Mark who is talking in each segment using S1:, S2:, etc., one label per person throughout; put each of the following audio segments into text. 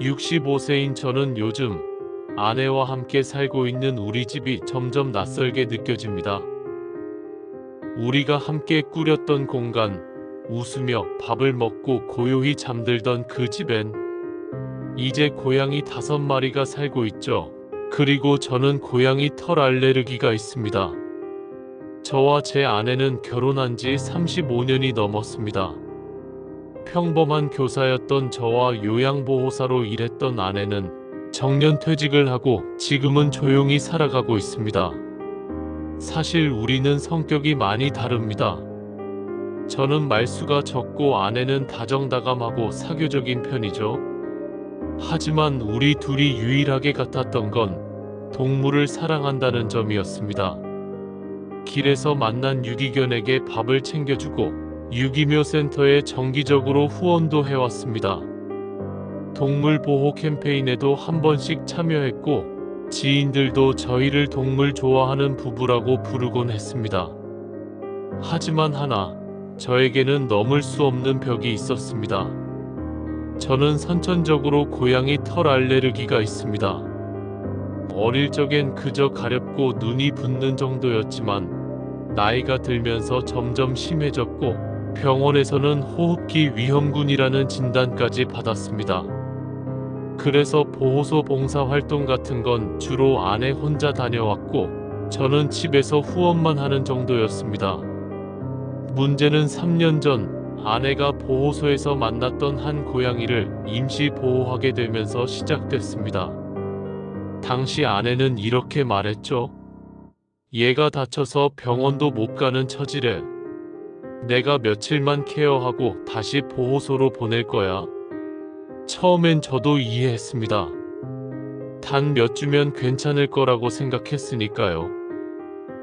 S1: 65세인 저는 요즘 아내와 함께 살고 있는 우리 집이 점점 낯설게 느껴집니다. 우리가 함께 꾸렸던 공간, 웃으며 밥을 먹고 고요히 잠들던 그 집엔 이제 고양이 5마리가 살고 있죠. 그리고 저는 고양이 털 알레르기가 있습니다. 저와 제 아내는 결혼한 지 35년이 넘었습니다. 평범한 교사였던 저와 요양보호사로 일했던 아내는 정년퇴직을 하고 지금은 조용히 살아가고 있습니다. 사실 우리는 성격이 많이 다릅니다. 저는 말수가 적고 아내는 다정다감하고 사교적인 편이죠. 하지만 우리 둘이 유일하게 같았던 건 동물을 사랑한다는 점이었습니다. 길에서 만난 유기견에게 밥을 챙겨주고 유기묘 센터에 정기적으로 후원도 해왔습니다. 동물 보호 캠페인에도 한 번씩 참여했고 지인들도 저희를 동물 좋아하는 부부라고 부르곤 했습니다. 하지만 하나, 저에게는 넘을 수 없는 벽이 있었습니다. 저는 선천적으로 고양이 털 알레르기가 있습니다. 어릴 적엔 그저 가렵고 눈이 붓는 정도였지만 나이가 들면서 점점 심해졌고 병원에서는 호흡기 위험군이라는 진단까지 받았습니다. 그래서 보호소 봉사활동 같은 건 주로 아내 혼자 다녀왔고 저는 집에서 후원만 하는 정도였습니다. 문제는 3년 전 아내가 보호소에서 만났던 한 고양이를 임시 보호하게 되면서 시작됐습니다. 당시 아내는 이렇게 말했죠. 얘가 다쳐서 병원도 못 가는 처지래. 내가 며칠만 케어하고 다시 보호소로 보낼 거야. 처음엔 저도 이해했습니다. 단 몇 주면 괜찮을 거라고 생각했으니까요.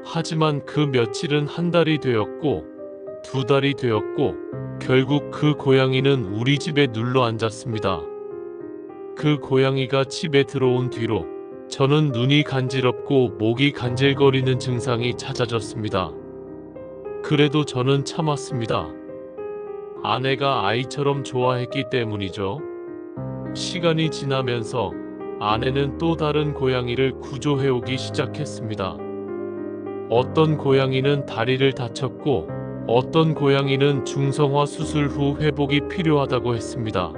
S1: 하지만 그 며칠은 한 달이 되었고 2달이 되었고 결국 그 고양이는 우리 집에 눌러 앉았습니다. 그 고양이가 집에 들어온 뒤로 저는 눈이 간지럽고 목이 간질거리는 증상이 잦아졌습니다. 그래도 저는 참았습니다. 아내가 아이처럼 좋아했기 때문이죠. 시간이 지나면서 아내는 또 다른 고양이를 구조해오기 시작했습니다. 어떤 고양이는 다리를 다쳤고 어떤 고양이는 중성화 수술 후 회복이 필요하다고 했습니다.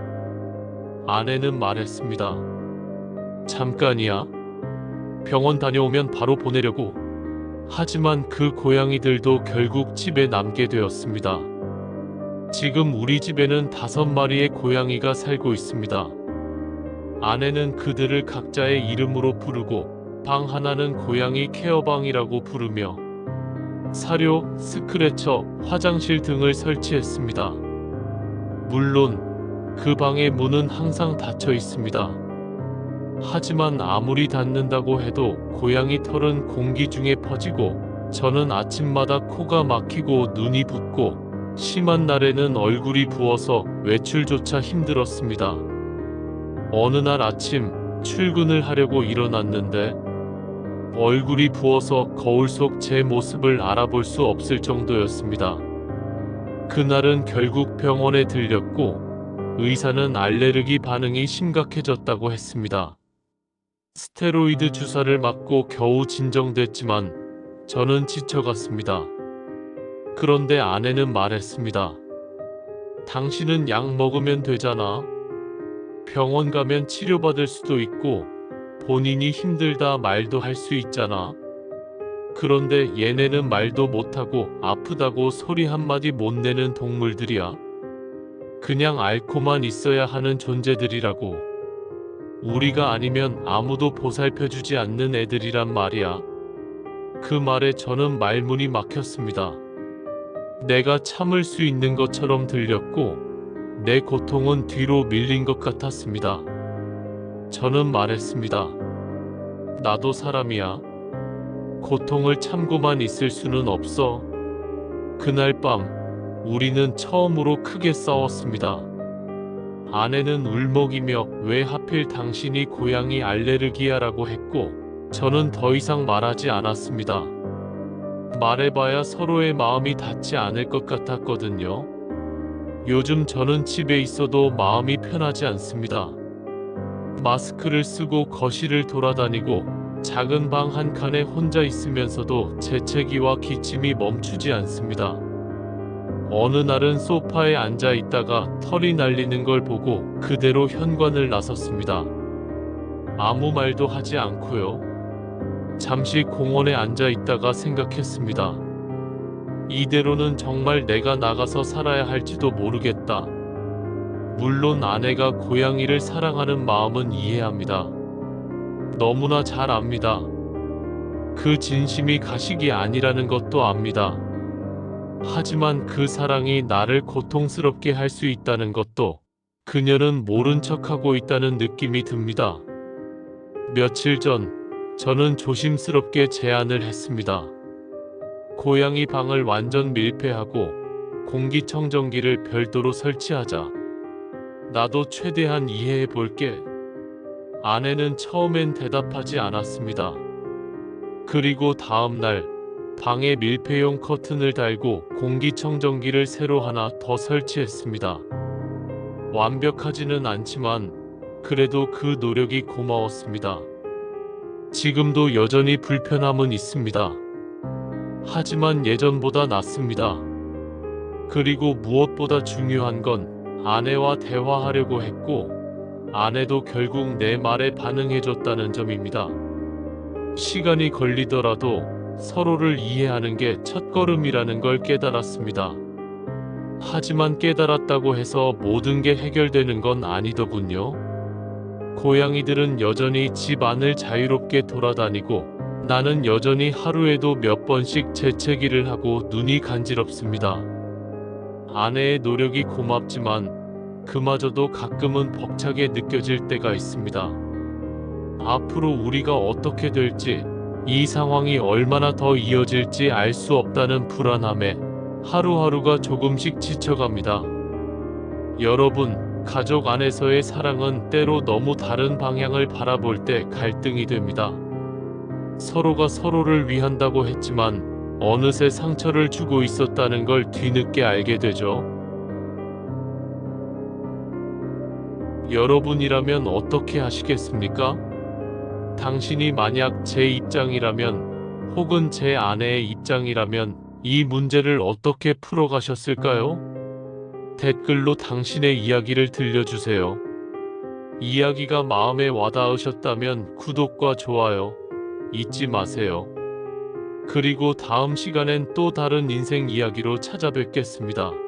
S1: 아내는 말했습니다. 잠깐이야. 병원 다녀오면 바로 보내려고. 하지만 그 고양이들도 결국 집에 남게 되었습니다. 지금 우리 집에는 5마리의 고양이가 살고 있습니다. 아내는 그들을 각자의 이름으로 부르고 방 하나는 고양이 케어방이라고 부르며 사료, 스크래처, 화장실 등을 설치했습니다. 물론 그 방의 문은 항상 닫혀 있습니다. 하지만 아무리 닫는다고 해도 고양이 털은 공기 중에 퍼지고 저는 아침마다 코가 막히고 눈이 붓고 심한 날에는 얼굴이 부어서 외출조차 힘들었습니다. 어느 날 아침 출근을 하려고 일어났는데 얼굴이 부어서 거울 속 제 모습을 알아볼 수 없을 정도였습니다. 그날은 결국 병원에 들렸고 의사는 알레르기 반응이 심각해졌다고 했습니다. 스테로이드 주사를 맞고 겨우 진정됐지만 저는 지쳐갔습니다. 그런데 아내는 말했습니다. 당신은 약 먹으면 되잖아. 병원 가면 치료받을 수도 있고 본인이 힘들다 말도 할 수 있잖아. 그런데 얘네는 말도 못하고 아프다고 소리 한마디 못 내는 동물들이야. 그냥 앓고만 있어야 하는 존재들이라고. 우리가 아니면 아무도 보살펴주지 않는 애들이란 말이야. 그 말에 저는 말문이 막혔습니다. 내가 참을 수 있는 것처럼 들렸고 내 고통은 뒤로 밀린 것 같았습니다. 저는 말했습니다. 나도 사람이야. 고통을 참고만 있을 수는 없어. 그날 밤 우리는 처음으로 크게 싸웠습니다. 아내는 울먹이며 왜 하필 당신이 고양이 알레르기야라고 했고 저는 더 이상 말하지 않았습니다. 말해봐야 서로의 마음이 닿지 않을 것 같았거든요. 요즘 저는 집에 있어도 마음이 편하지 않습니다. 마스크를 쓰고 거실을 돌아다니고 작은 방 한 칸에 혼자 있으면서도 재채기와 기침이 멈추지 않습니다. 어느 날은 소파에 앉아 있다가 털이 날리는 걸 보고 그대로 현관을 나섰습니다. 아무 말도 하지 않고요. 잠시 공원에 앉아 있다가 생각했습니다. 이대로는 정말 내가 나가서 살아야 할지도 모르겠다. 물론 아내가 고양이를 사랑하는 마음은 이해합니다. 너무나 잘 압니다. 그 진심이 가식이 아니라는 것도 압니다. 하지만 그 사랑이 나를 고통스럽게 할 수 있다는 것도 그녀는 모른 척하고 있다는 느낌이 듭니다. 며칠 전 저는 조심스럽게 제안을 했습니다. 고양이 방을 완전 밀폐하고 공기청정기를 별도로 설치하자. 나도 최대한 이해해 볼게. 아내는 처음엔 대답하지 않았습니다. 그리고 다음 날 방에 밀폐용 커튼을 달고 공기청정기를 새로 하나 더 설치했습니다. 완벽하지는 않지만 그래도 그 노력이 고마웠습니다. 지금도 여전히 불편함은 있습니다. 하지만 예전보다 낫습니다. 그리고 무엇보다 중요한 건 아내와 대화하려고 했고 아내도 결국 내 말에 반응해줬다는 점입니다. 시간이 걸리더라도 서로를 이해하는 게 첫걸음이라는 걸 깨달았습니다. 하지만 깨달았다고 해서 모든 게 해결되는 건 아니더군요. 고양이들은 여전히 집 안을 자유롭게 돌아다니고 나는 여전히 하루에도 몇 번씩 재채기를 하고 눈이 간지럽습니다. 아내의 노력이 고맙지만 그마저도 가끔은 벅차게 느껴질 때가 있습니다. 앞으로 우리가 어떻게 될지, 이 상황이 얼마나 더 이어질지 알 수 없다는 불안함에 하루하루가 조금씩 지쳐갑니다. 여러분, 가족 안에서의 사랑은 때로 너무 다른 방향을 바라볼 때 갈등이 됩니다. 서로가 서로를 위한다고 했지만 어느새 상처를 주고 있었다는 걸 뒤늦게 알게 되죠. 여러분이라면 어떻게 하시겠습니까? 당신이 만약 제 입장이라면 혹은 제 아내의 입장이라면 이 문제를 어떻게 풀어가셨을까요? 댓글로 당신의 이야기를 들려주세요. 이야기가 마음에 와닿으셨다면 구독과 좋아요 잊지 마세요. 그리고 다음 시간엔 또 다른 인생 이야기로 찾아뵙겠습니다.